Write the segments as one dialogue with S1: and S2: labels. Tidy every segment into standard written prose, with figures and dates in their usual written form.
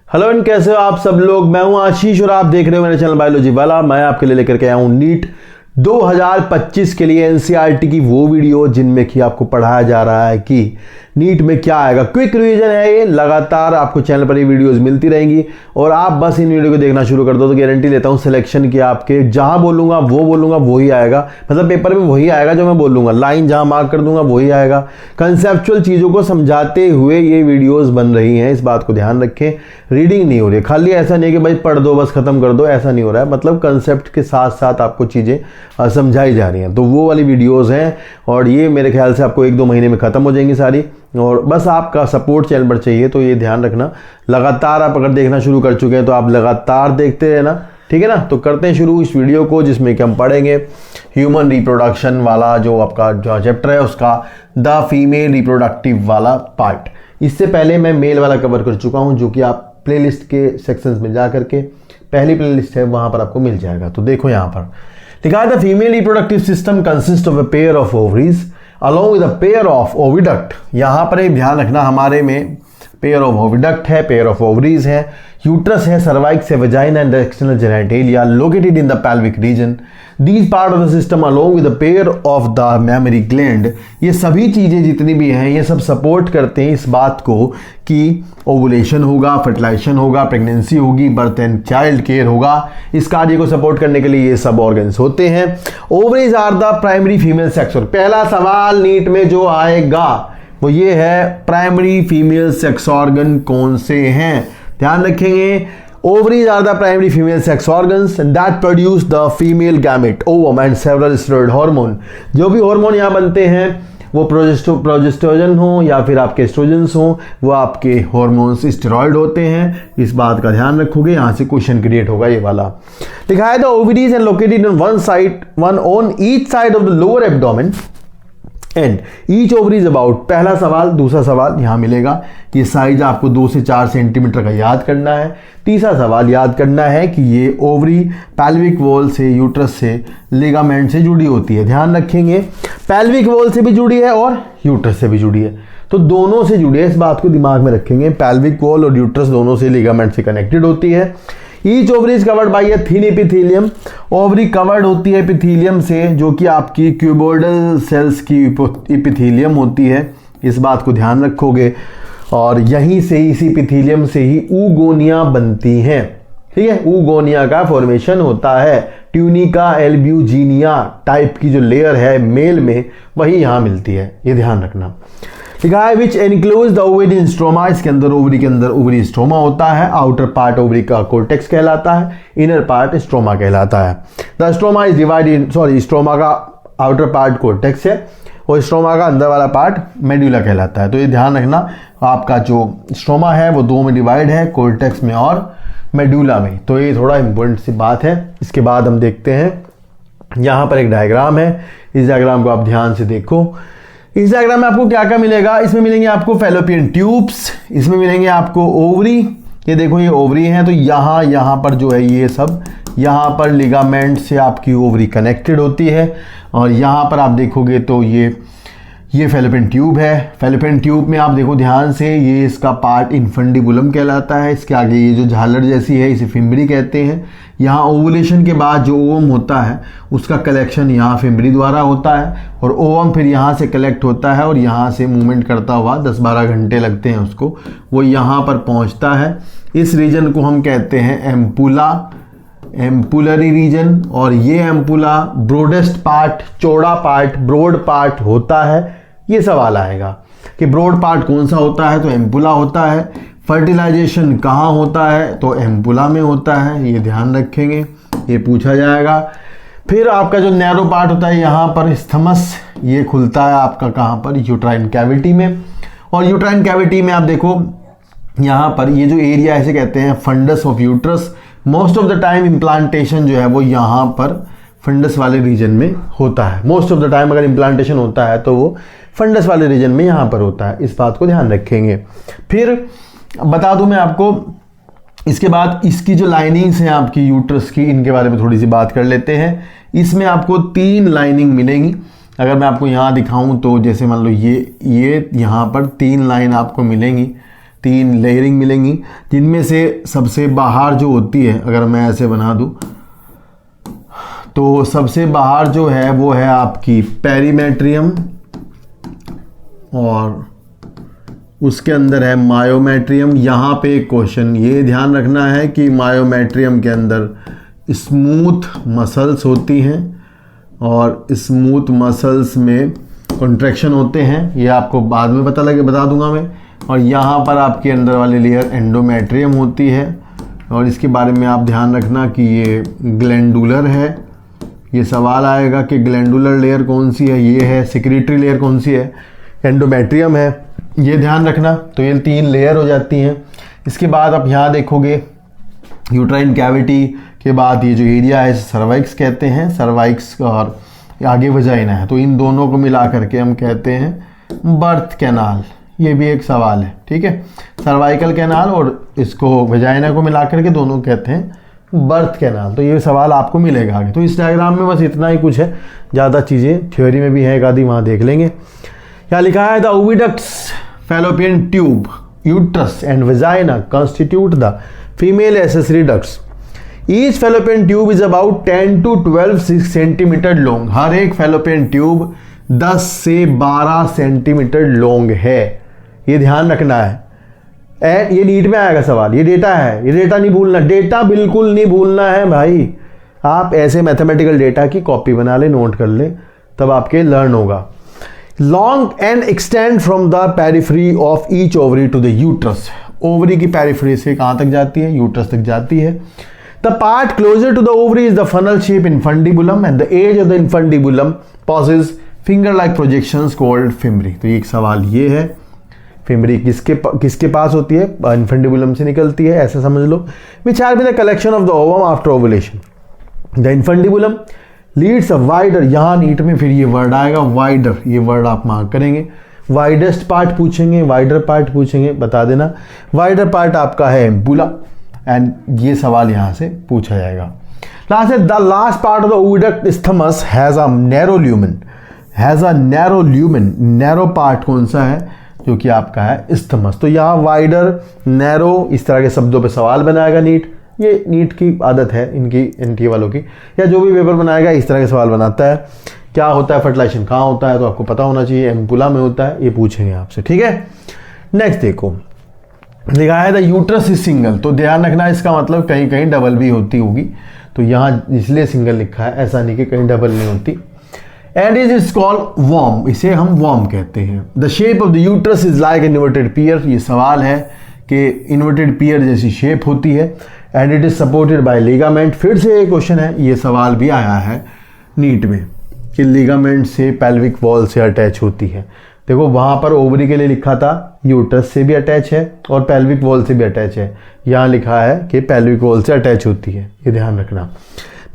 S1: Hello and कैसे हो आप सब लोग। मैं हूं आशीष और आप देख रहे हो मेरे चैनल बायोलॉजी वाला। मैं आपके लिए लेकर के आया हूं नीट 2025 के लिए एनसीईआरटी की वो वीडियो जिनमें कि आपको पढ़ाया जा रहा है कि नीट में क्या आएगा। क्विक रिवीजन है ये, लगातार आपको चैनल पर ये वीडियोस मिलती रहेंगी और आप बस इन वीडियो को देखना शुरू कर दो तो गारंटी लेता हूं सिलेक्शन की आपके जहां बोलूंगा वही आएगा। मतलब पेपर में वही आएगा जो मैं बोलूंगा, लाइन जहां मार्क कर दूंगा वही आएगा। कंसेप्चुअल चीजों को समझाते हुए ये वीडियोस बन रही हैं, इस बात को ध्यान रखें। रीडिंग नहीं हो रही है, खाली ऐसा नहीं कि भाई पढ़ दो बस खत्म कर दो, ऐसा नहीं हो रहा है। मतलब कंसेप्ट के साथ साथ आपको चीजें समझाई जा रही हैं, तो वो वाली वीडियोस हैं और ये मेरे ख्याल से आपको 1-2 महीने में खत्म हो जाएंगी सारी। और बस आपका सपोर्ट चैनल पर चाहिए, तो ये ध्यान रखना लगातार आप अगर देखना शुरू कर चुके हैं तो आप लगातार देखते रहना, ठीक है ना। तो करते हैं शुरू इस वीडियो को जिसमें कि हम पढ़ेंगे ह्यूमन रिप्रोडक्शन वाला जो आपका जो चैप्टर है उसका द फीमेल रिप्रोडक्टिव वाला पार्ट। इससे पहले मैं मेल वाला कवर कर चुका हूं जो कि आप प्लेलिस्ट के सेक्शंस में जा करके पहली प्लेलिस्ट है वहां पर आपको मिल जाएगा। तो देखो यहां पर लिखा है the female reproductive system consist of a pair of ovaries along with a pair of oviduct. यहां पर एक ध्यान रखना, हमारे में पेयर ऑफ ओविडक्ट है, पेयर ऑफ ओवरीज है, यूट्रस है, सर्वाइक्स है, vagina and external genitalia located in the pelvic region. These part of the system along with the pair of the mammary gland. ये सभी चीजें जितनी भी हैं ये सब सपोर्ट करते हैं इस बात को कि ओवुलेशन होगा, फर्टिलाइजेशन होगा, प्रेगनेंसी होगी, बर्थ एंड चाइल्ड केयर होगा। इस कार्य को सपोर्ट करने के लिए ये सब ऑर्गन्स होते हैं। Ovaries are the primary female sex organ. पहला सवाल नीट में जो आएगा वो ये है प्राइमरी फीमेल सेक्स ऑर्गन कौन से हैं, ध्यान रखेंगे। Ovaries are the primary female sex organs that produce the female gamete ovum and several steroid hormone. जो भी हार्मोन यहाँ बनते हैं वो प्रोजेस्टेरोजन हो या फिर आपके एस्ट्रोजन्स हो, वो आपके हार्मोन्स स्टेरॉइड होते हैं। इस बात का ध्यान रखोगे, यहाँ से क्वेश्चन क्रिएट होगा ये वाला। लिखा है the ovaries and located one on each side of the lower abdomen and each ovary is about. पहला सवाल, दूसरा सवाल यहां मिलेगा। ये साइज आपको 2 से 4 सेंटीमीटर का याद करना है। तीसरा सवाल याद करना है कि ये ओवरी पैल्विक वॉल से, यूट्रस से, लिगामेंट से जुड़ी होती है। ध्यान रखेंगे पैल्विक वॉल से भी जुड़ी है और यूट्रस से भी जुड़ी है, तो दोनों से जुड़ी है, इस बात को दिमाग में रखेंगे। पैल्विक वॉल और यूट्रस दोनों से लिगामेंट से कनेक्टेड होती है। Each ovary is covered by a thin epithelium. Ovary covered होती है एपिथेलियम से जो कि आपकी क्यूबोइडल सेल्स की एपिथेलियम होती है, इस बात को ध्यान रखोगे। और यहीं से ही, इसी एपिथेलियम से ही ऊगोनिया बनती हैं, ठीक है। ऊगोनिया का फॉर्मेशन होता है। ट्यूनिका एल्ब्यूजिनिया टाइप की जो लेयर है मेल में वही यहां मिलती है, ये ध्यान रखना। लिखा है विच एनक्लोज द ओवरी स्ट्रोमा। इसके अंदर ओवरी के अंदर ओवरी स्ट्रोमा होता है। आउटर पार्ट ओवरी का कोर्टेक्स कहलाता है, इनर पार्ट स्ट्रोमा कहलाता है। The stroma is divided, stroma का आउटर पार्ट कोर्टेक्स है और स्ट्रोमा का अंदर वाला पार्ट मेडुला कहलाता है। तो ये ध्यान रखना, आपका जो स्ट्रोमा है वो 2 में डिवाइड है, कोर्टेक्स में और मेडुला में। तो ये थोड़ा इंपॉर्टेंट सी बात है। इसके बाद हम देखते हैं यहाँ पर एक डायग्राम है, इस डायग्राम को आप ध्यान से देखो। इस डायग्राम में आपको क्या क्या मिलेगा, इसमें मिलेंगे आपको फैलोपियन ट्यूब्स, इसमें मिलेंगे आपको ओवरी। ये देखो ये ओवरी हैं, तो यहाँ पर जो है ये सब, यहाँ पर लिगामेंट से आपकी ओवरी कनेक्टेड होती है और यहाँ पर आप देखोगे तो ये फैलोपियन ट्यूब है। फैलोपियन ट्यूब में आप देखो ध्यान से, ये इसका पार्ट इन्फंडिबुलम कहलाता है। इसके आगे ये जो झालर जैसी है इसे फिम्बरी कहते हैं। यहाँ ओवुलेशन के बाद जो ओवम होता है उसका कलेक्शन यहाँ फिम्बरी द्वारा होता है और ओवम फिर यहाँ से कलेक्ट होता है और यहाँ से मूवमेंट करता हुआ 10-12 घंटे लगते हैं उसको, वो यहाँ पर पहुँचता है। इस रीजन को हम कहते हैं एम्पुला, एम्पुलरी रीजन। और ये एम्पुला ब्रोडेस्ट पार्ट, चौड़ा पार्ट, ब्रॉड पार्ट होता है। ये सवाल आएगा कि ब्रॉड पार्ट कौन सा होता है, तो एम्पुला होता है। फर्टिलाइजेशन कहाँ होता है, तो एम्पुला में होता है, ये ध्यान रखेंगे, ये पूछा जाएगा। फिर आपका जो नैरो पार्ट होता है यहाँ पर स्थमस, ये खुलता है आपका कहाँ पर, यूट्राइन कैविटी में। और यूट्राइन कैविटी में आप देखो यहाँ पर ये जो एरिया ऐसे कहते हैं fundus of uterus. Most of the time implantation जो है वो यहाँ पर फंडस वाले रीजन में होता है। मोस्ट ऑफ द टाइम अगर इम्प्लांटेशन होता है तो वो फंडस वाले रीजन में यहाँ पर होता है, इस बात को ध्यान रखेंगे। फिर बता दूं मैं आपको, इसके बाद इसकी जो लाइनिंग्स हैं आपकी यूट्रस की, इनके बारे में थोड़ी सी बात कर लेते हैं। इसमें आपको 3 लाइनिंग मिलेंगी। अगर मैं आपको यहाँ दिखाऊं तो जैसे मान लो ये यहाँ पर 3 लाइन आपको मिलेंगी। 3 लेयरिंग मिलेंगी, जिनमें से सबसे बाहर जो होती है, अगर मैं ऐसे बना दूं तो सबसे बाहर जो है वो है आपकी पेरीमेट्रियम, और उसके अंदर है मायोमेट्रियम। यहाँ पे एक क्वेश्चन ये ध्यान रखना है कि मायोमेट्रियम के अंदर स्मूथ मसल्स होती हैं और स्मूथ मसल्स में कॉन्ट्रैक्शन होते हैं, ये आपको बाद में बता दूंगा मैं। और यहाँ पर आपके अंदर वाली लेयर एंडोमेट्रियम होती है, और इसके बारे में आप ध्यान रखना कि ये ग्लैंडुलर है। ये सवाल आएगा कि ग्लैंडुलर लेयर कौन सी है, ये है। सेक्रेटरी लेयर कौन सी है, एंडोमेट्रियम है, ये ध्यान रखना। तो ये 3 लेयर हो जाती हैं। इसके बाद आप यहाँ देखोगे यूट्राइन कैविटी के बाद ये जो एरिया है सर्वाइक्स कहते हैं, सर्वाइक्स और आगे वजाइना है, तो इन दोनों को मिला करके हम कहते हैं बर्थ कैनाल। ये भी एक सवाल है, ठीक है। सर्वाइकल कैनाल और इसको वजाइना को मिला करके दोनों कहते हैं बर्थ कैनाल। तो ये सवाल आपको मिलेगा आगे। तो इस डायग्राम में बस इतना ही कुछ है, ज़्यादा चीज़ें थ्योरी में भी है, एक आधी वहाँ देख लेंगे। यहाँ लिखा है the oviducts fallopian tube uterus and vagina constitute the female accessory ducts. Each fallopian tube is about 10 to 12 centimetre long. हर एक फैलोपियन ट्यूब 10 से 12 सेंटीमीटर लॉन्ग है, ये ध्यान रखना है। ये नीट में आएगा सवाल, ये डेटा है, ये डेटा नहीं भूलना, डेटा बिल्कुल नहीं भूलना है भाई। आप ऐसे मैथमेटिकल डेटा की कॉपी बना ले, नोट कर ले, तब आपके लर्न होगा। Long and extend from the periphery of each ovary to the uterus. Ovary की पेरिफेरी से कहाँ तक जाती है, यूट्रस तक जाती है। The part closer to the ovary is the funnel shape infundibulum and the as of the infundibulum possess finger like projections called fimbriae. तो एक सवाल ये है, फिमरी किसके पास होती है, इन्फंडिबुलम से निकलती है, ऐसा समझ लो। Which are be the collection of the ovum after ovulation. The infundibulum leads a wider, यहाँ नीट में फिर ये वर्ड आएगा वाइडर, ये वर्ड आप मार्क करेंगे। वाइडेस्ट पार्ट पूछेंगे, वाइडर पार्ट पूछेंगे, बता देना। वाइडर पार्ट आपका है एम्पुला, एंड ये सवाल यहाँ से पूछा जाएगा। लास्ट है the last part of the oviduct isthmus has a narrow lumen, has a narrow lumen. Narrow part कौन सा है, जो कि आपका है इस्थमस। तो यहाँ वाइडर, नैरो, इस तरह के शब्दों पे सवाल बनाएगा नीट। ये नीट की आदत है इनकी, एनटीए वालों की, या जो भी पेपर बनाएगा इस तरह के सवाल बनाता है। क्या होता है फर्टिलाइजेशन, कहाँ होता है, तो आपको पता होना चाहिए, एम्पुला में होता है, ये पूछेंगे आपसे, ठीक है। नेक्स्ट देखो, लिखा है द यूट्रस इज सिंगल। तो ध्यान रखना, इसका मतलब कहीं कहीं डबल भी होती होगी, तो यहाँ इसलिए सिंगल लिखा है, ऐसा नहीं कि कहीं डबल नहीं होती। एंड इज कॉल्ड वॉर्म, इसे हम वॉर्म कहते हैं। The shape of the uterus is like inverted pear. ये सवाल है कि इन्वर्टेड पियर जैसी शेप होती है। And it is supported by ligament. फिर से एक क्वेश्चन है, ये सवाल भी आया है नीट में कि लिगामेंट से पेल्विक वॉल से अटैच होती है। देखो वहाँ पर ओवरी के लिए लिखा था यूट्रस से भी अटैच है और पेल्विक वॉल से भी अटैच है, यहाँ लिखा है कि पेल्विक वॉल से अटैच होती है, ये ध्यान रखना।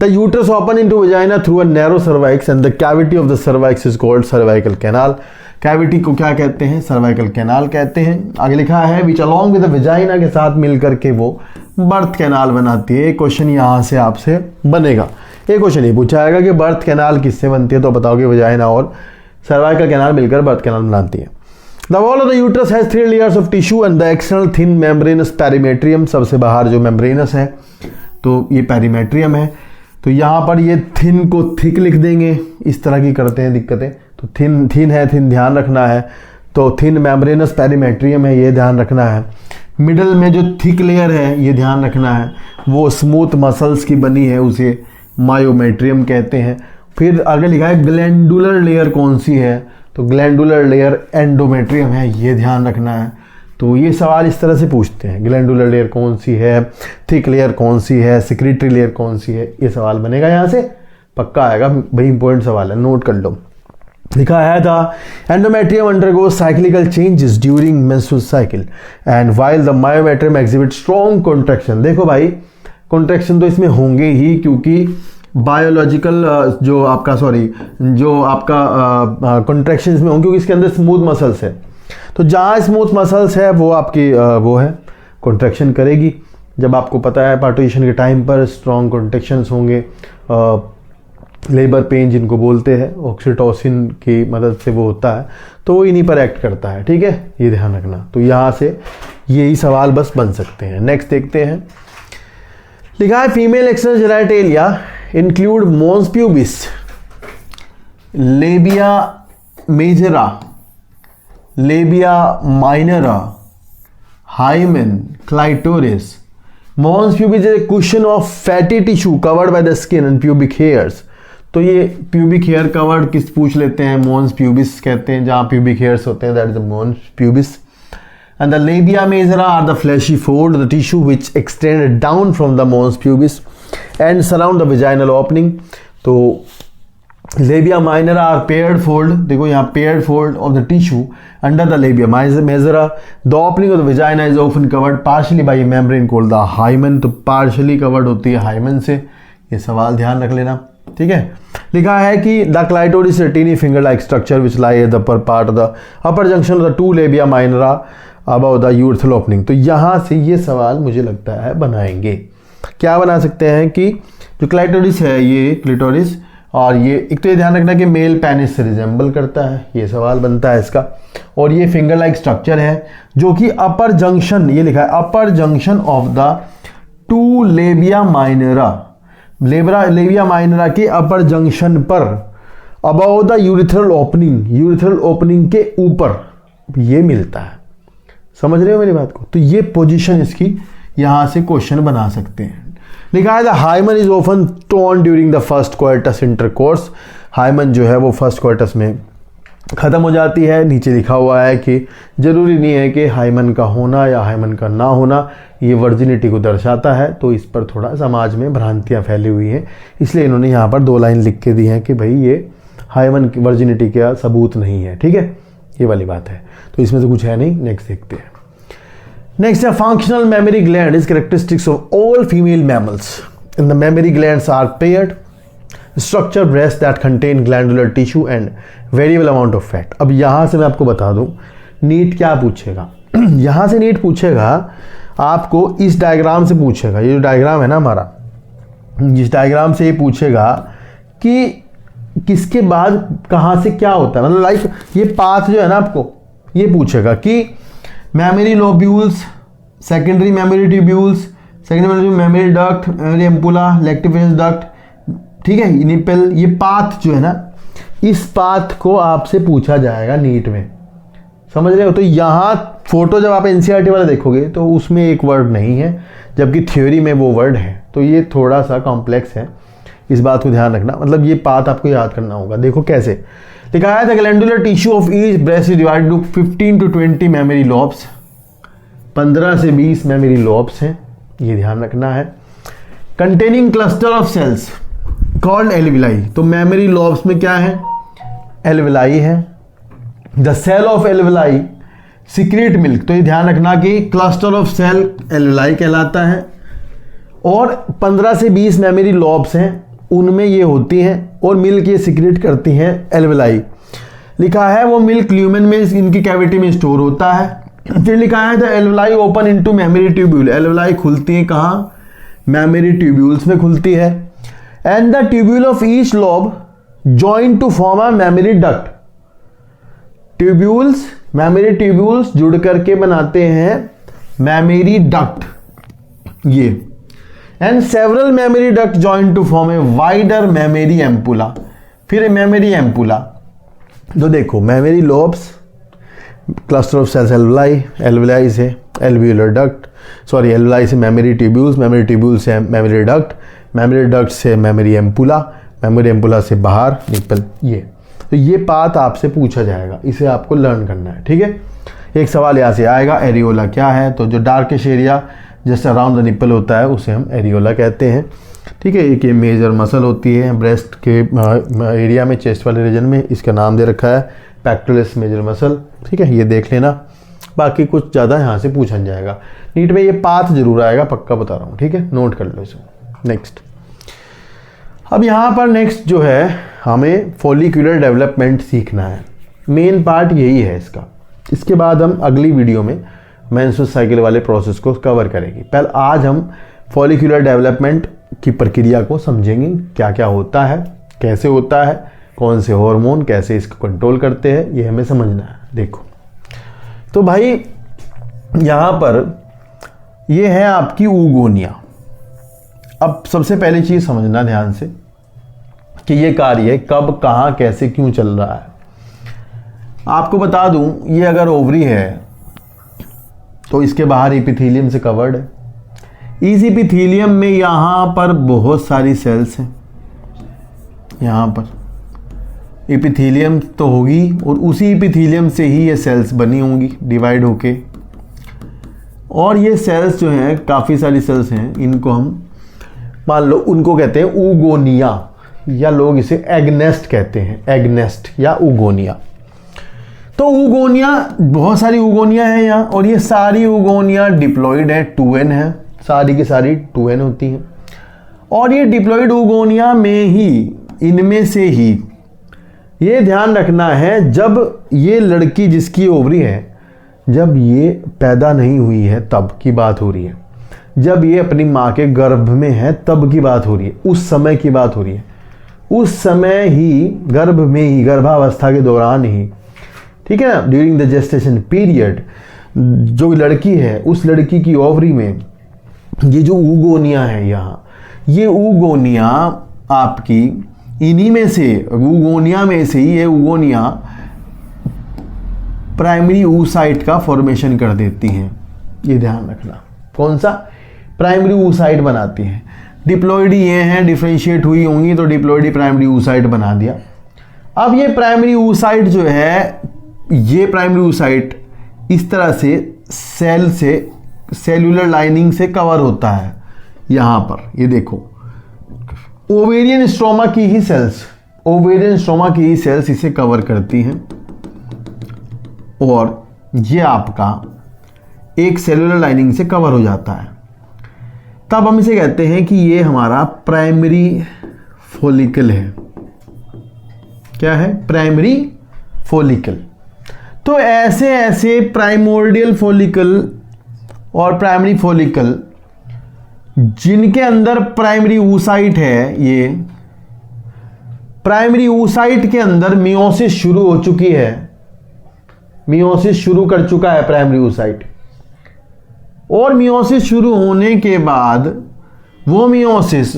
S1: The uterus open into vagina through a narrow cervix and the cavity of the cervix is called cervical canal. Cavity को क्या कहते हैं, सर्वाइकल कैनाल कहते हैं। आगे लिखा है विच अलोंग विद द वजाइना के साथ मिलकर के वो बर्थ कैनाल बनाती है। एक क्वेश्चन यहाँ से आपसे बनेगा, एक क्वेश्चन ये पूछा जाएगा कि बर्थ कैनाल किससे बनती है, तो बताओगे वजाइना और सर्वाइकल कैनाल मिलकर बर्थ कैनाल बनाती है। The wall of the uterus has 3 layers of tissue and the external thin membranes perimetrium. सबसे बाहर जो मेम्ब्रेनस है तो ये पेरीमेट्रियम है। तो यहाँ पर ये थिन को थिक लिख देंगे, इस तरह की करते हैं दिक्कतें। तो थिन है, थिन ध्यान रखना है। तो थिन मेम्ब्रेनस पेरीमेट्रियम है, ये ध्यान रखना है। मिडल में जो थिक लेयर है ये ध्यान रखना है, वो स्मूथ मसल्स की बनी है, उसे मायोमेट्रियम कहते हैं। फिर आगे लिखा है ग्लैंडुलर लेयर कौन सी है, तो ग्लैंडुलर लेयर एंडोमेट्रियम है, ये ध्यान रखना है। तो ये सवाल इस तरह से पूछते हैं, ग्लैंडुलर लेयर कौन सी है, थिक लेयर कौन सी है, सेक्रेटरी लेयर कौन सी है, ये सवाल बनेगा यहाँ से, पक्का आएगा भाई, इंपॉर्टेंट सवाल है, नोट कर लो। लिखा है था endometrium undergoes cyclical changes during menstrual cycle and while the myometrium exhibit strong contraction. देखो भाई कॉन्ट्रैक्शन तो इसमें होंगे ही, क्योंकि बायोलॉजिकल जो आपका कॉन्ट्रैक्शन इसमें होंगे, क्योंकि इसके अंदर स्मूथ मसल्स है। तो जहाँ स्मूथ मसल्स है वो आपकी वो है कॉन्ट्रैक्शन करेगी। जब आपको पता है पार्टीशन के टाइम पर स्ट्रॉन्ग कॉन्ट्रैक्शंस होंगे, लेबर पेन जिनको बोलते हैं, ऑक्सीटोसिन की मदद से वो होता है, तो वो इन्हीं पर एक्ट करता है, ठीक है, ये ध्यान रखना। तो यहाँ से यही सवाल बस बन सकते हैं। नेक्स्ट देखते हैं, लिखा है female external genitalia include mons pubis, labia majora, labia minora, hymen, clitoris. Mons pubis is a cushion of fatty tissue covered by the skin and pubic hairs. तो ये प्यूबिक हेयर कवर्ड किस पूछ लेते हैं, मॉन्स प्यूबिस कहते हैं, जहां pubic hairs होते हैं, that is the mons pubis. And the labia majora are the fleshy fold, the tissue which extend down from the mons pubis and surround the vaginal opening. तो labia minora are paired fold, देखो यहाँ paired fold of the tissue under the labia majora. The opening of the vagina is often covered partially by a membrane called the hymen. तो partially covered होती है hymen से, ये सवाल ध्यान रख लेना, ठीक है। लिखा है कि the clitoris is a teeny finger-like structure which lie at the upper part of the upper junction of the two labia minora about the urethral opening. तो यहाँ से ये सवाल मुझे लगता है बनाएंगे। क्या बना सकते हैं कि जो क्लाइटोरिस है, ये क्लिटोरिस, और ये एक तो ये ध्यान रखना कि मेल पेनिस से रिजेंबल करता है, ये सवाल बनता है इसका। और ये फिंगर लाइक स्ट्रक्चर है जो कि अपर जंक्शन, ये लिखा है upper junction of the two labia minora, labia minora के अपर जंक्शन पर about the urethral opening, urethral opening के ऊपर ये मिलता है। समझ रहे हो मेरी बात को? तो ये पोजीशन इसकी यहां से क्वेश्चन बना सकते हैं। लिखा है the hymen is often torn during the first coitus intercourse. Hymen जो है वो फर्स्ट क्वार्टस में खत्म हो जाती है। नीचे लिखा हुआ है कि जरूरी नहीं है कि हाइमन का होना या हाइमन का ना होना ये वर्जिनिटी को दर्शाता है, तो इस पर थोड़ा समाज में भ्रांतियां फैली हुई हैं, इसलिए इन्होंने यहाँ पर 2 लाइन लिख के दी हैं कि भाई ये हाइमन की वर्जिनिटी का सबूत नहीं है, ठीक है, ये वाली बात है। तो इसमें से कुछ है नहीं। नेक्स्ट देखते हैं। नेक्स्ट है functional mammary gland is characteristics of all female mammals and the mammary glands are paired structure breast that contain glandular tissue and variable amount of fat. अब यहां से मैं आपको बता दूं नीट क्या पूछेगा। यहां से नीट पूछेगा आपको इस डायग्राम से पूछेगा, ये जो डायग्राम है ना हमारा, जिस डायग्राम से ये पूछेगा कि किसके बाद कहां से क्या होता है, मतलब लाइक ये पाथ जो है ना आपको ये पूछेगा कि mammary lobules, secondary mammary tubules, secondary mammary duct, mammary ampulla, lactiferous duct, ठीक है, निपल, ये पाथ जो है ना, इस पाथ को आपसे पूछा जाएगा नीट में। समझ रहे हो? तो यहाँ फोटो जब आप एनसीईआरटी वाला देखोगे तो उसमें एक वर्ड नहीं है, जबकि थ्योरी में वो वर्ड है। तो ये थोड़ा सा कॉम्प्लेक्स है, इस बात को ध्यान रखना। मतलब ये पाथ आपको याद करना होगा। देखो कैसे लिखा है, the glandular tissue of each breast is divided to 15 to 20 mammary lobes. 15 से 20 मेमोरी लॉब्स हैं, ये ध्यान रखना है। Containing cluster of cells called alveoli. तो मेमोरी लॉब्स में क्या है, एल्विलाई है। The cell of alveoli secrete milk. तो ये ध्यान रखना कि क्लस्टर ऑफ सेल एल्विलाई कहलाता है। और 15 से 20 मेमोरी लॉब्स हैं, उनमें ये होती हैं और मिल्क ये सीक्रेट करती हैं एल्विलाई। लिखा है वो मिल्क ल्यूमेन में इनकी कैविटी में स्टोर होता है। फिर लिखा है the alveoli open into mammary tubule. Alveoli खुलती है कहाँ, मेमोरी ट्यूब्यूल्स में खुलती है। And the tubule of each lobe join to form a mammary duct. Tubules, mammary tubules जुड़ करके बनाते हैं मेमोरी डक्ट ये। And several mammary duct join to form a wider mammary ampulla. फिर मेमोरी एम्पुला। तो देखो mammary lobes, cluster of cells alveoli, alveoli से alveolar duct, sorry alveoli से मेमोरी ट्यूब्यूल्स, मेमोरी ट्यूब्यूल से मेमोरी डक्ट, मेमोरी डक्ट से mammary ampulla, mammary ampulla से बाहर nipple. ये तो ये पाथ आपसे पूछा जाएगा, इसे आपको लर्न करना है, ठीक है। एक सवाल यहाँ से आएगा, एरियोला क्या है। तो जो डार्किश एरिया जैसे अराउंड द निपल होता है उसे हम एरियोला कहते हैं, ठीक है। एक ये मेजर मसल होती है ब्रेस्ट के एरिया में, चेस्ट वाले रीजन में, इसका नाम दे रखा है पेक्टोरस मेजर मसल, ठीक है, ये देख लेना। बाकी कुछ ज़्यादा यहाँ से पूछा जाएगा नीट में, ये पाथ जरूर आएगा, पक्का बता रहा हूँ, ठीक है, नोट कर लो इसको। नेक्स्ट, अब यहाँ पर नेक्स्ट जो है हमें फॉलिकुलर डेवलपमेंट सीखना है, मेन पार्ट यही है इसका। इसके बाद हम अगली वीडियो में मेंस्ट्रुअल साइकिल वाले प्रोसेस को कवर करेंगे। पहले आज हम फॉलिकुलर डेवलपमेंट की प्रक्रिया को समझेंगे, क्या क्या होता है, कैसे होता है, कौन से हार्मोन कैसे इसको कंट्रोल करते हैं, ये हमें समझना है। देखो तो भाई यहाँ पर ये है आपकी ऊगोनिया। अब सबसे पहली चीज़ समझना ध्यान से कि ये कार्य कब, कहाँ, कैसे, क्यों चल रहा है। आपको बता दूं, ये अगर ओवरी है तो इसके बाहर एपिथेलियम से कवर्ड है। इस एपिथेलियम में यहाँ पर बहुत सारी सेल्स हैं। यहाँ पर एपिथेलियम तो होगी और उसी एपिथेलियम से ही ये सेल्स बनी होंगी डिवाइड होके। और ये सेल्स जो हैं, काफ़ी सारी सेल्स हैं, इनको हम मान लो उनको कहते हैं ऊगोनिया, या लोग इसे एगनेस्ट कहते हैं, एगनेस्ट या ऊगोनिया। तो ऊगोनिया, बहुत सारी ऊगोनिया है यहाँ, और ये सारी ऊगोनिया डिप्लॉइड है, 2n है, सारी की सारी 2n होती हैं। और ये डिप्लॉइड ऊगोनिया में ही, इनमें से ही ये ध्यान रखना है, जब ये लड़की जिसकी ओवरी है, जब ये पैदा नहीं हुई है तब की बात हो रही है, जब ये अपनी माँ के गर्भ में है तब की बात हो रही है, उस समय की बात हो रही है। उस समय ही, गर्भ में ही, गर्भावस्था के दौरान ही, ठीक है ना, ड्यूरिंग द जेस्टेशन पीरियड, जो लड़की है उस लड़की की ओवरी में ये जो ऊगोनिया है यहाँ, ये ऊगोनिया आपकी इन्हीं में से, ऊगोनिया में से ही ये ऊगोनिया प्राइमरी oocyte का फॉर्मेशन कर देती हैं। ये ध्यान रखना, कौन सा? प्राइमरी oocyte बनाती हैं। डिप्लॉइडी ये हैं, डिफ्रेंशिएट हुई होंगी तो डिप्लॉइडी प्राइमरी oocyte बना दिया। अब ये प्राइमरी oocyte जो है, ये प्राइमरी oocyte इस तरह से सेल से, सेल्यूलर लाइनिंग से कवर होता है। यहाँ पर ये देखो, ओवेरियन स्ट्रोमा की ही सेल्स, ओवेरियन स्ट्रोमा की ही सेल्स इसे कवर करती हैं। और ये आपका एक सेल्यूलर लाइनिंग से कवर हो जाता है। तब हम इसे कहते हैं कि ये हमारा प्राइमरी फॉलिकल है। क्या है? Primary follicle. तो ऐसे ऐसे प्राइमोर्डियल फॉलिकल और प्राइमरी फॉलिकल जिनके अंदर प्राइमरी oocyte है, ये प्राइमरी oocyte के अंदर मियोसिस शुरू हो चुकी है, मियोसिस शुरू कर चुका है प्राइमरी oocyte। और मियोसिस शुरू होने के बाद वो मियोसिस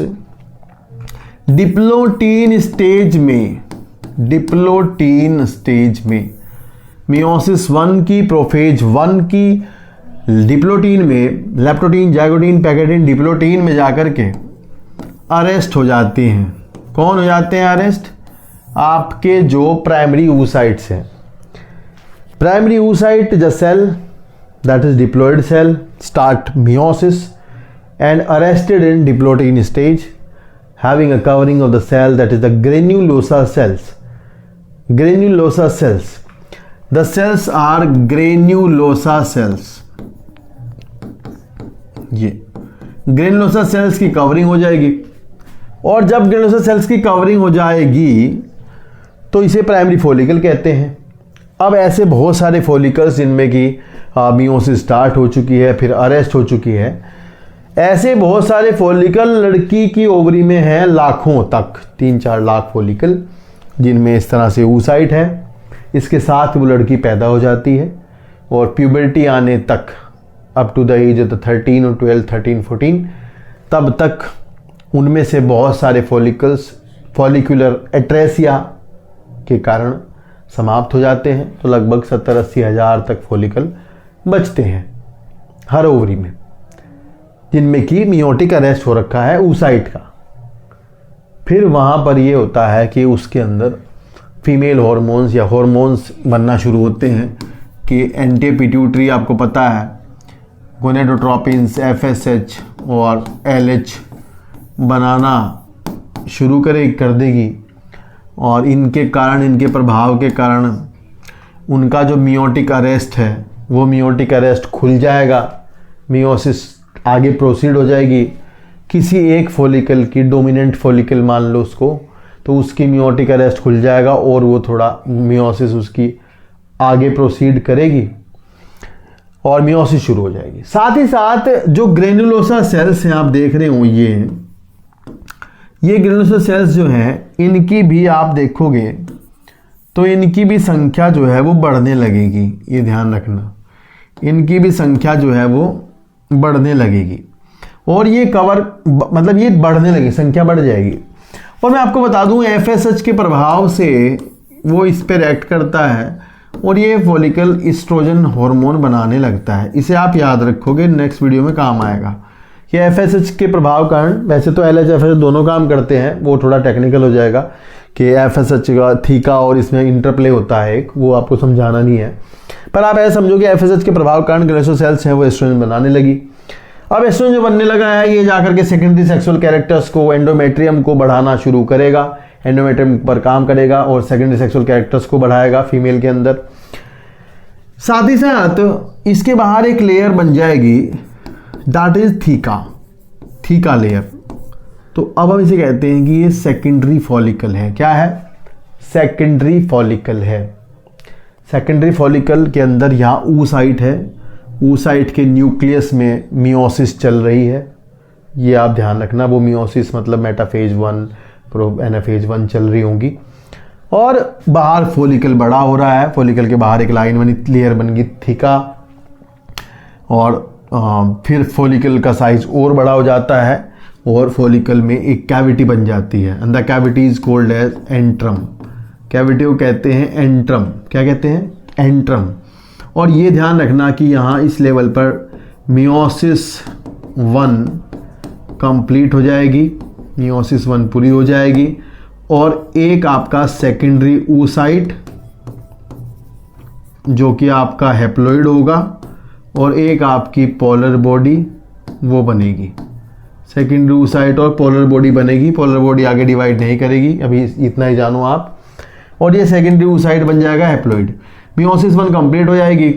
S1: डिप्लोटीन स्टेज में, डिप्लोटीन स्टेज में, मियोसिस 1 की, प्रोफेज 1 की, डिप्लोटीन में, लेप्टोटीन, जाइगोटीन, पैकेटीन, डिप्लोटीन में जाकर के अरेस्ट हो जाती हैं। कौन हो जाते हैं अरेस्ट? आपके जो प्राइमरी oocytes हैं। Primary oocyte, the cell that is diploid cell start meiosis and arrested in diplotin stage, having a covering of the cell that is the granulosa cells. Granulosa cells. The cells are granulosa cells. ये granulosa cells की covering हो जाएगी। और जब granulosa cells की covering हो जाएगी तो इसे प्राइमरी फॉलिकल कहते हैं। अब ऐसे बहुत सारे फॉलिकल्स जिनमें कि मियोसिस स्टार्ट हो चुकी है, फिर अरेस्ट हो चुकी है, ऐसे बहुत सारे फॉलिकल लड़की की ओवरी में हैं, लाखों तक, 3-4 लाख फॉलिकल जिनमें इस तरह से oocyte है। इसके साथ वो लड़की पैदा हो जाती है और प्यूबर्टी आने तक, up to the as of 13 और 12, 13, 14, तब तक उनमें से बहुत सारे फॉलिकल्स फॉलिकुलर एट्रेसिया के कारण समाप्त हो जाते हैं। तो लगभग 70-80 हज़ार तक फॉलिकल बचते हैं हर ओवरी में, जिनमें कि मियोटिक अरेस्ट हो रखा है oocyte का। फिर वहाँ पर ये होता है कि उसके अंदर फीमेल हॉर्मोन्स या हॉर्मोन्स बनना शुरू होते हैं कि एंटी पिट्यूटरी, आपको पता है, गोनेडोट्रोपिन्स, FSH और LH बनाना शुरू कर देगी। और इनके कारण, इनके प्रभाव के कारण उनका जो मियोटिक अरेस्ट है वो मियोटिक अरेस्ट खुल जाएगा, मियोसिस आगे प्रोसीड हो जाएगी। किसी एक फॉलिकल की, डोमिनेंट फॉलिकल मान लो उसको, तो उसकी मियोटिक अरेस्ट खुल जाएगा और वो थोड़ा मियोसिस उसकी आगे प्रोसीड करेगी और मियोसिस शुरू हो जाएगी। साथ ही साथ जो ग्रेनुलोसा सेल्स हैं आप देख रहे हो, ये ग्रेनुलोसा सेल्स जो हैं, इनकी भी आप देखोगे तो इनकी भी संख्या जो है वो बढ़ने लगेगी। ये ध्यान रखना, इनकी भी संख्या जो है वो बढ़ने लगेगी और ये कवर मतलब ये बढ़ने लगेगी, संख्या बढ़ जाएगी। और मैं आपको बता दूं एफएसएच के प्रभाव से वो इस पर रिएक्ट करता है और ये फॉलिकल एस्ट्रोजन हार्मोन बनाने लगता है। इसे आप याद रखोगे, नेक्स्ट वीडियो में काम आएगा कि एफएसएच के प्रभाव कारण, वैसे तो एलएच एफएसएच दोनों काम करते हैं, वो थोड़ा टेक्निकल हो जाएगा कि एफएसएच का थीका और इसमें इंटरप्ले होता है एक, वो आपको समझाना नहीं है। पर आप ऐसा समझो कि एफएसएच के प्रभाव कारण ग्लैशो सेल्स हैं वो एस्ट्रोजन बनाने लगी। अब एस्ट्रोजन जो बनने लगा है ये जाकर के सेकेंडरी सेक्सुअल कैरेक्टर्स को, एंडोमेट्रियम को बढ़ाना शुरू करेगा, एंडोमेट्रियम पर काम करेगा और सेकेंडरी सेक्सुअल कैरेक्टर्स को बढ़ाएगा फीमेल के अंदर। साथ ही साथ इसके बाहर एक लेयर बन जाएगी दैट इज थीका लेयर। तो अब हम इसे कहते हैं कि ये सेकेंडरी फॉलिकल है। क्या है? सेकेंडरी फॉलिकल है। सेकेंडरी फॉलिकल के अंदर यहाँ oocyte है, oocyte के न्यूक्लियस में मियोसिस चल रही है, ये आप ध्यान रखना। वो मियोसिस मतलब मेटाफेज 1 एनाफेज 1 चल रही होंगी और बाहर फॉलिकल बड़ा हो रहा है। फॉलिकल के बाहर एक लाइन बनी, लेयर बन गई थीका और फिर फॉलिकल का साइज और बड़ा हो जाता है और फॉलिकल में एक कैविटी बन जाती है and the cavity is called as antrum. Cavity को कहते हैं एंट्रम। क्या कहते हैं? एंट्रम। और ये ध्यान रखना कि यहाँ इस लेवल पर मियोसिस 1 कंप्लीट हो जाएगी, मियोसिस 1 पूरी हो जाएगी और एक आपका सेकेंडरी oocyte जो कि आपका हैप्लॉइड होगा और एक आपकी पोलर बॉडी वो बनेगी। सेकेंडरी oocyte और पोलर बॉडी बनेगी। पोलर बॉडी आगे डिवाइड नहीं करेगी, अभी इतना ही जानो आप। और ये सेकेंडरी oocyte बन जाएगा हैप्लॉइड। मियोसिस 1 कंप्लीट हो जाएगी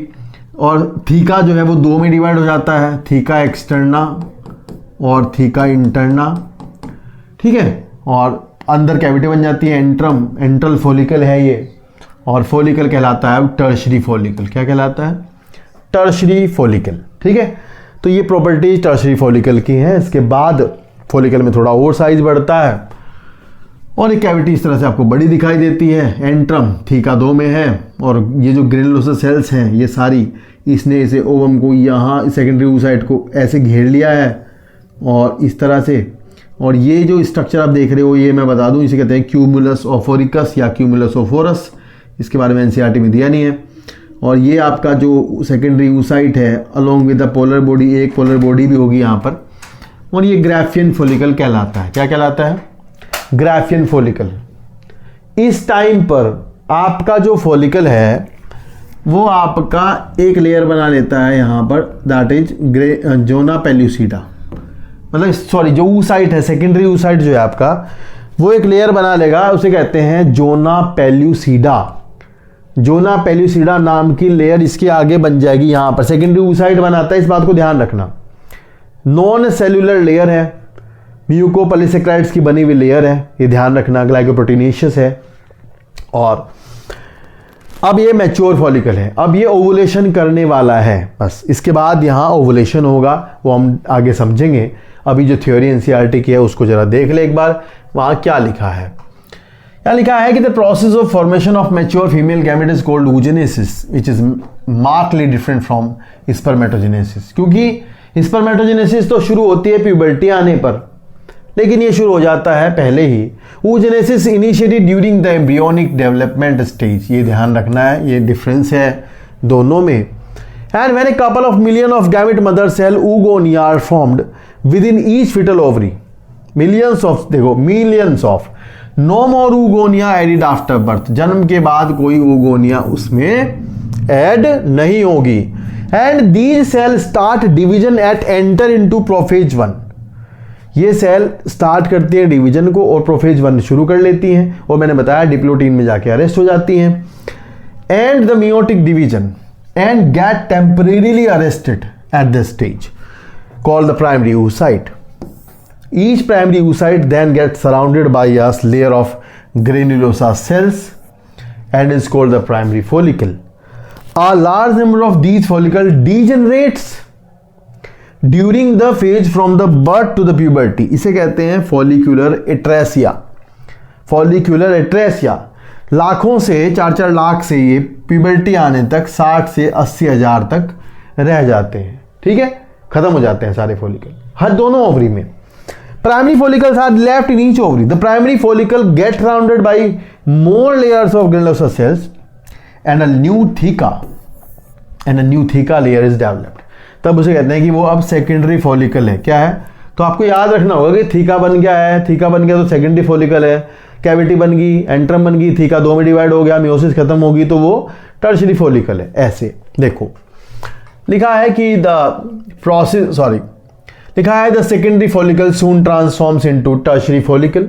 S1: और थीका जो है वो 2 में डिवाइड हो जाता है, थीका एक्सटर्ना और थीका इंटरना। ठीक है, और अंदर कैविटी बन जाती है एंट्रम। एंट्रल फॉलिकल है ये और फॉलिकल कहलाता है टर्शरी फॉलिकल। क्या कहलाता है? Tertiary follicle. ठीक है, तो ये प्रॉपर्टीज टर्शरी फॉलिकल की हैं। इसके बाद फॉलिकल में थोड़ा और साइज बढ़ता है और एक कैविटी इस तरह से आपको बड़ी दिखाई देती है। एंट्रम थीका 2 में है और ये जो ग्रेनुलोसा सेल्स हैं ये सारी, इसने इसे ओवम को यहाँ सेकेंडरी oocyte को ऐसे घेर लिया है और इस तरह से। और ये जो स्ट्रक्चर आप देख रहे हो ये मैं बता दूं, इसे कहते हैं क्यूमुलस ओफोरिकस या क्यूमुलस ओफोरस। इसके बारे में एनसीईआरटी में दिया नहीं है। और ये आपका जो सेकेंडरी oocyte है along with the polar body, एक पोलर बॉडी भी होगी यहाँ पर, और ये ग्राफियन फॉलिकल कहलाता है। क्या कहलाता है? Graafian follicle. इस टाइम पर आपका जो फॉलिकल है वो आपका एक लेयर बना लेता है यहाँ पर, दैट इज जोना पेल्यूसिडा। मतलब सॉरी, जो oocyte है, सेकेंडरी oocyte जो है आपका, वो एक लेयर बना लेगा, उसे कहते हैं जोना पेल्यूसिडा। जोना पेल्यूसिडा नाम की लेयर इसके आगे बन जाएगी। यहाँ पर सेकेंडरी oocyte बनाता है, इस बात को ध्यान रखना। नॉन सेल्यूलर लेयर है, म्यूकोपॉलीसेक्राइड्स की बनी हुई लेयर है, ये ध्यान रखना। ग्लाइकोप्रोटीनेशियस है। और अब ये मैच्योर फॉलिकल है, अब ये ओवुलेशन करने वाला है। बस इसके बाद यहाँ ओवुलेशन होगा, वो हम आगे समझेंगे। अभी जो थ्योरी एनसीईआरटी की है उसको जरा देख ले एक बार। वहाँ क्या लिखा है? क्या लिखा है कि the process of formation of mature female gamete is called oogenesis which is markedly different from spermatogenesis. क्योंकि स्पर्मेटोजेनेसिस तो शुरू होती है प्यूबर्टी आने पर, लेकिन ये शुरू हो जाता है पहले ही। oogenesis initiated during the embryonic development stage. ये ध्यान रखना है, ये डिफरेंस है दोनों में। And when a couple of million of gamete mother cell oogonia are formed within each foetal ovary. Millions of, देखो millions of, no more oogonia added after birth. जन्म के बाद कोई oogonia उसमें ऐड नहीं होगी। And these cell start division at enter into prophase 1। ये cell start करती हैं डिवीजन को और प्रोफेज 1 शुरू कर लेती हैं और मैंने बताया डिप्लोटीन में जाके अरेस्ट हो जाती हैं। And the meiotic division and get temporarily arrested at the stage called the primary oocyte। Each primary oocyte then gets surrounded by a layer of granulosa cells and is called the primary follicle. A large number of these follicles degenerates during the phase from the birth to the puberty. इसे कहते हैं follicular atresia. Follicular atresia लाखों से 4-4 लाख से ये puberty आने तक 60 से 80 हज़ार तक रह जाते हैं, ठीक है, खत्म हो जाते हैं सारे फॉलिकल हर दोनों ओवरी में। Primary follicles are left in each ovary. The primary follicle get surrounded by more layers of granulosa cells and a new theca layer is developed। तब उसे कहते हैं कि वो अब सेकेंडरी फॉलिकल है। क्या है? तो आपको याद रखना होगा कि थीका बन गया है, थीका बन गया तो सेकेंडरी फॉलिकल है, कैविटी बन गई, एंट्रम बन गई, थीका 2 में डिवाइड हो गया, मियोसिस खत्म होगी तो वो टर्शियरी फॉलिकल है। ऐसे देखो लिखा है कि the secondary follicle soon transforms into tertiary follicle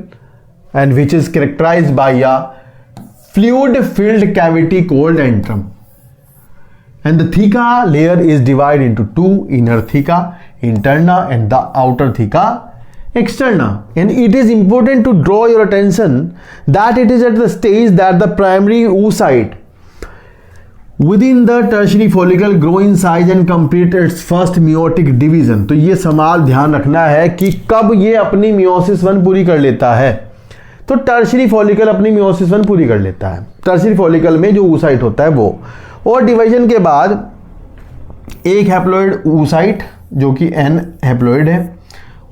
S1: and which is characterized by a fluid filled cavity called antrum and the theca layer is divided into two, inner theca interna and the outer theca externa, and it is important to draw your attention that it is at the stage that the primary oocyte within the tertiary follicle grow in size and complete its first meiotic division। तो ये सवाल ध्यान रखना है कि कब ये अपनी मियोसिस 1 पूरी कर लेता है। तो टर्शियरी फॉलिकल अपनी मियोसिस 1 पूरी कर लेता है। टर्शियरी फॉलिकल में जो oocyte होता है वो, और डिवीजन के बाद एक हैप्लॉइड oocyte जो कि N हैप्लॉइड है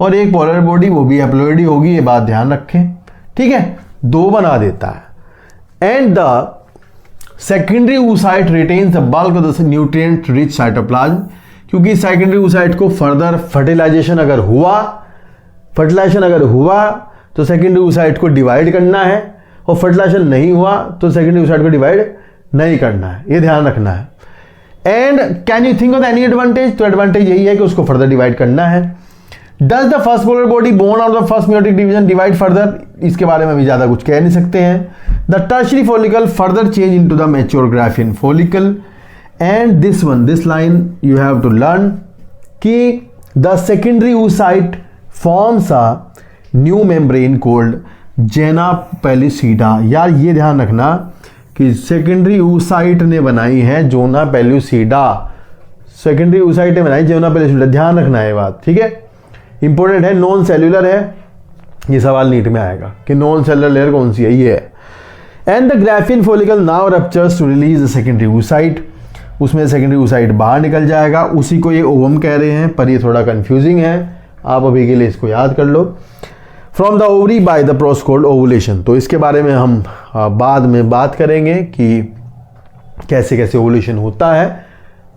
S1: और एक पोलर बॉडी वो भी हैप्लॉइड ही होगी, ये बात ध्यान रखें, ठीक है, 2 बना देता है। And the secondary oocyte retains the bulk of the nutrient rich cytoplasm, क्योंकि सेकेंडरी oocyte को फर्दर फर्टिलाइजेशन अगर हुआ तो सेकेंडरी oocyte को डिवाइड करना है, और फर्टिलाइजेशन नहीं हुआ तो सेकेंडरी oocyte को डिवाइड नहीं करना है, ये ध्यान रखना है। And can you think of any advantage? तो एडवांटेज यही है कि उसको फर्दर डिवाइड करना है। Does the first polar body born out of first meiotic division divide further? इसके बारे में भी ज्यादा कुछ कह नहीं सकते हैं। The tertiary follicle further change into the mature Graafian follicle, and this line you have to learn कि the secondary oocyte forms a new membrane called zona pellucida. यार ये ध्यान रखना कि सेकेंडरी oocyte ने बनाई है जोना पेल्यूसिडा, सेकेंडरी oocyte ने बनाई जोना पेल्यूसिडा, ध्यान रखना है बात, ठीक है, इंपॉर्टेंट है। नॉन सेल्यूलर है, ये सवाल नीट में आएगा कि नॉन सेल्यूलर लेयर कौन सी है, ये है। And the graafian follicle now ruptures to release the secondary oocyte, उसमें सेकेंडरी oocyte बाहर निकल जाएगा, उसी को ये ओवम कह रहे हैं, पर ये थोड़ा कंफ्यूजिंग है, आप अभी के लिए इसको याद कर लो। From the ovary by the process called ovulation, तो इसके बारे में हम बाद में बात करेंगे कि कैसे कैसे ओवुलेशन होता है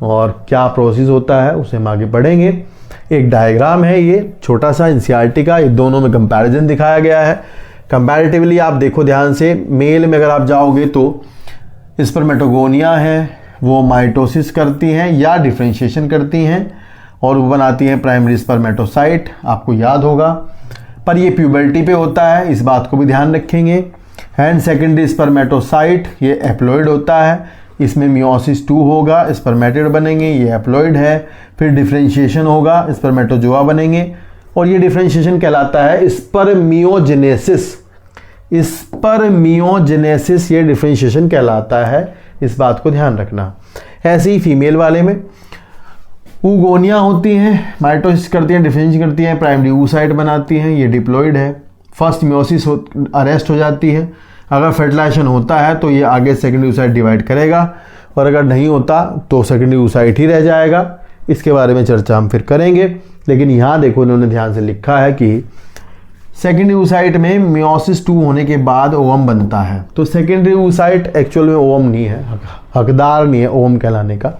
S1: और क्या प्रोसेस होता है, उसे हम आगे पढ़ेंगे। एक डायग्राम है ये छोटा सा एनसीईआरटी का, ये दोनों में कंपैरिजन दिखाया गया है। कंपैरेटिवली आप देखो ध्यान से, मेल में अगर आप जाओगे तो स्पर्मेटोगोनिया है वो माइटोसिस करती हैं या डिफ्रेंशिएशन करती हैं और वो बनाती हैं प्राइमरी स्पर्मेटोसाइट, आपको याद होगा, पर ये प्यूबर्टी पे होता है, इस बात को भी ध्यान रखेंगे। एंड सेकेंडरी स्पर्मेटोसाइट ये एप्लॉइड होता है, इसमें मियोसिस 2 होगा, स्पर्मेटिड बनेंगे, ये एप्लॉइड है, फिर डिफ्रेंशिएशन होगा, स्पर्मेटोजोआ बनेंगे, और ये डिफ्रेंशिएशन कहलाता है स्पर्मियोजेनेसिस। स्पर्मियोजेनेसिस ये डिफ्रेंशिएशन कहलाता है, इस बात को ध्यान रखना। ऐसे ही फीमेल वाले में oogonia होती हैं, माइटोसिस करती हैं, डिफरेंशिएशन करती हैं, प्राइमरी oocyte बनाती हैं, ये डिप्लॉइड है, फर्स्ट मियोसिस अरेस्ट हो जाती है, अगर फर्टिलाइजेशन होता है तो ये आगे सेकेंडरी oocyte डिवाइड करेगा, और अगर नहीं होता तो सेकेंडरी oocyte ही रह जाएगा। इसके बारे में चर्चा हम फिर करेंगे, लेकिन यहाँ देखो इन्होंने ध्यान से लिखा है कि सेकेंडरी oocyte में मियोसिस 2 होने के बाद ओवम बनता है, तो सेकेंडरी oocyte एक्चुअल में ओवम नहीं है, हकदार नहीं है ओवम कहलाने का,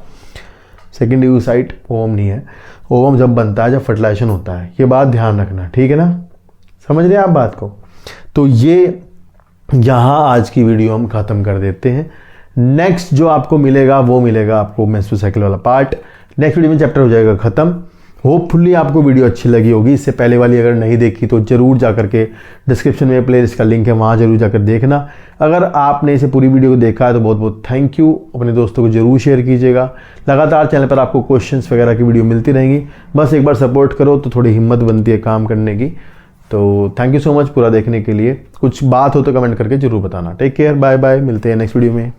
S1: सेकेंडरी oocyte ओवम नहीं है, ओवम जब बनता है जब फर्टिलाइजेशन होता है, ये बात ध्यान रखना, ठीक है ना, समझ रहे हैं आप बात को। तो ये यहाँ आज की वीडियो हम ख़त्म कर देते हैं। नेक्स्ट जो आपको मिलेगा वो मिलेगा आपको मेसोसाइकिल वाला पार्ट, नेक्स्ट वीडियो में चैप्टर हो जाएगा ख़त्म। होपफुली आपको वीडियो अच्छी लगी होगी। इससे पहले वाली अगर नहीं देखी तो ज़रूर जाकर के डिस्क्रिप्शन में प्लेलिस्ट का लिंक है, वहाँ ज़रूर जाकर देखना। अगर आपने इसे पूरी वीडियो को देखा है तो बहुत बहुत थैंक यू, अपने दोस्तों को ज़रूर शेयर कीजिएगा। लगातार चैनल पर आपको क्वेश्चंस वगैरह की वीडियो मिलती रहेंगी, बस एक बार सपोर्ट करो तो थोड़ी हिम्मत बनती है काम करने की। तो थैंक यू सो मच पूरा देखने के लिए। कुछ बात हो तो कमेंट करके ज़रूर बताना। टेक केयर, बाय बाय, मिलते हैं नेक्स्ट वीडियो में।